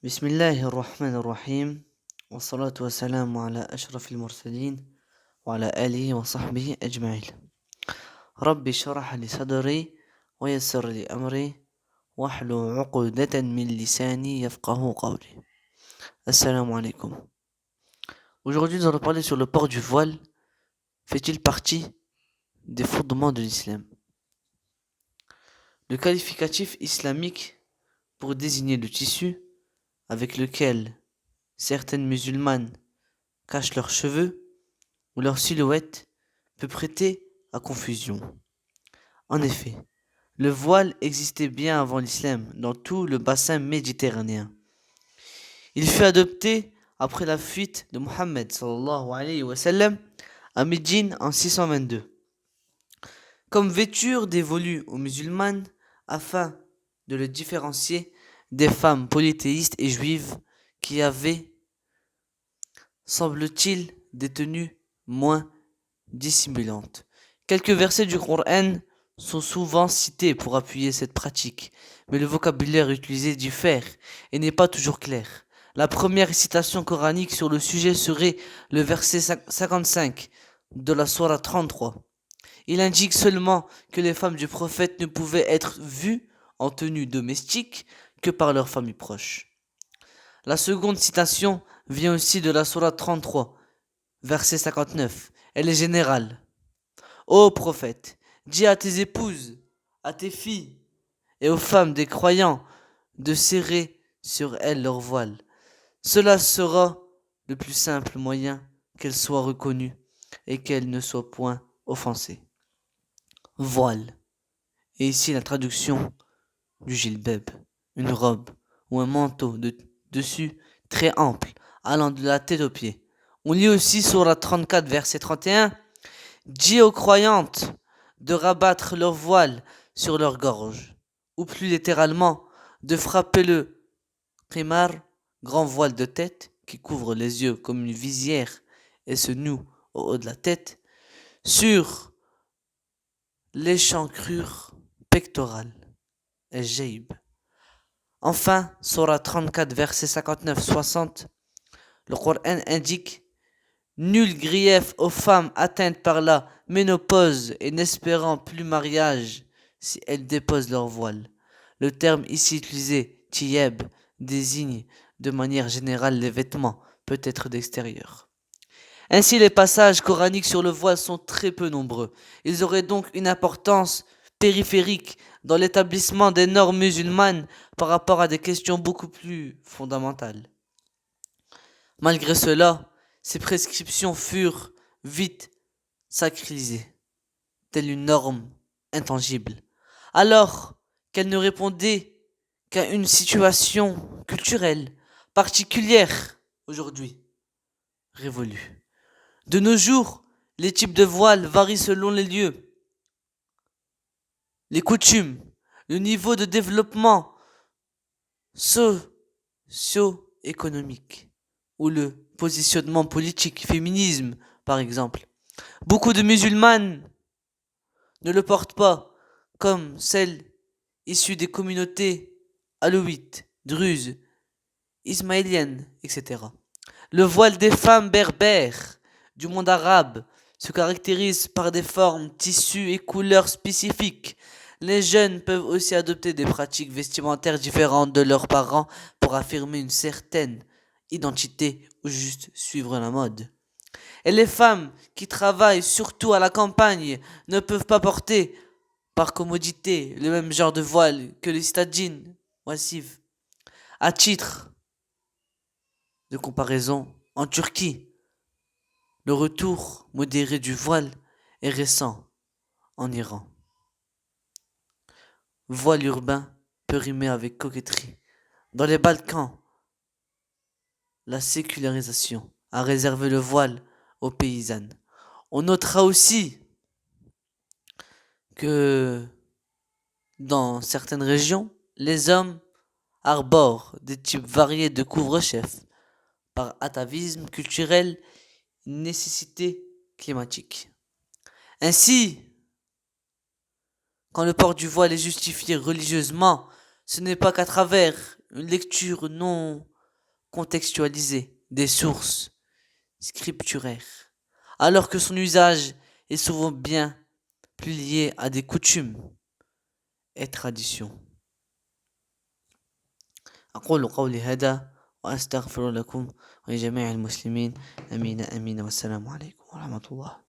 بسم الله الرحمن الرحيم والصلاة والسلام على أشرف المرسلين وعلى آله وصحبه أجمعين ربي اشرح لي صدري ويسر لي أمري واحلل عقدة من لساني يفقه قولي. Assalamu alaikum. Aujourd'hui, nous allons parler sur le port du voile. Fait-il partie des fondements de l'islam? Le qualificatif islamique pour désigner le tissu avec lequel certaines musulmanes cachent leurs cheveux ou leur silhouette peut prêter à confusion. En effet, le voile existait bien avant l'islam dans tout le bassin méditerranéen. Il fut adopté après la fuite de Mohammed sallallahu alayhi wa sallam à Médine en 622, comme vêture dévolue aux musulmanes afin de le différencier des femmes polythéistes et juives qui avaient, semble-t-il, des tenues moins dissimulantes. Quelques versets du Coran sont souvent cités pour appuyer cette pratique, mais le vocabulaire utilisé diffère et n'est pas toujours clair. La première citation coranique sur le sujet serait le verset 55 de la sourate 33. Il indique seulement que les femmes du prophète ne pouvaient être vues en tenue domestique que par leurs familles proches. La seconde citation vient aussi de la sourate 33, verset 59. Elle est générale. Ô prophète, dis à tes épouses, à tes filles et aux femmes des croyants de serrer sur elles leur voile. Cela sera le plus simple moyen qu'elles soient reconnues et qu'elles ne soient point offensées. Voile. Et ici la traduction du jilbab, une robe ou un manteau de dessus très ample, allant de la tête aux pieds. On lit aussi sur la 34 verset 31, dis aux croyantes de rabattre leur voile sur leur gorge, ou plus littéralement, de frapper le qimar, grand voile de tête qui couvre les yeux comme une visière et se noue au haut de la tête, sur l'échancrure pectorale, et jaib. Enfin, Surah 34, versets 59-60, le Coran indique nul grief aux femmes atteintes par la ménopause et n'espérant plus mariage si elles déposent leur voile. Le terme ici utilisé, tiyeb, désigne de manière générale les vêtements, peut-être d'extérieur. Ainsi, les passages coraniques sur le voile sont très peu nombreux. Ils auraient donc une importance périphérique dans l'établissement des normes musulmanes par rapport à des questions beaucoup plus fondamentales. Malgré cela, ces prescriptions furent vite sacralisées, telle une norme intangible, alors qu'elles ne répondaient qu'à une situation culturelle particulière aujourd'hui, révolue. De nos jours, les types de voiles varient selon les lieux, les coutumes, le niveau de développement socio-économique ou le positionnement politique, féminisme par exemple. Beaucoup de musulmanes ne le portent pas, comme celles issues des communautés alaouites, druzes, ismaéliennes, etc. Le voile des femmes berbères du monde arabe se caractérise par des formes, tissus et couleurs spécifiques. Les jeunes peuvent aussi adopter des pratiques vestimentaires différentes de leurs parents pour affirmer une certaine identité ou juste suivre la mode. Et les femmes qui travaillent surtout à la campagne ne peuvent pas porter, par commodité, le même genre de voile que les citadines massives. À titre de comparaison, en Turquie, le retour modéré du voile est récent en Iran. Voile urbain peut rimer avec coquetterie. Dans les Balkans, la sécularisation a réservé le voile aux paysannes. On notera aussi que dans certaines régions, les hommes arborent des types variés de couvre-chefs par atavisme culturel, nécessité climatique. Ainsi, quand le port du voile est justifié religieusement, ce n'est pas qu'à travers une lecture non contextualisée des sources scripturaires, alors que son usage est souvent bien plus lié à des coutumes et traditions. أقول قولي هذا وأستغفر لكم ولجميع المسلمين. أمين أمين والسلام عليكم ورحمة الله.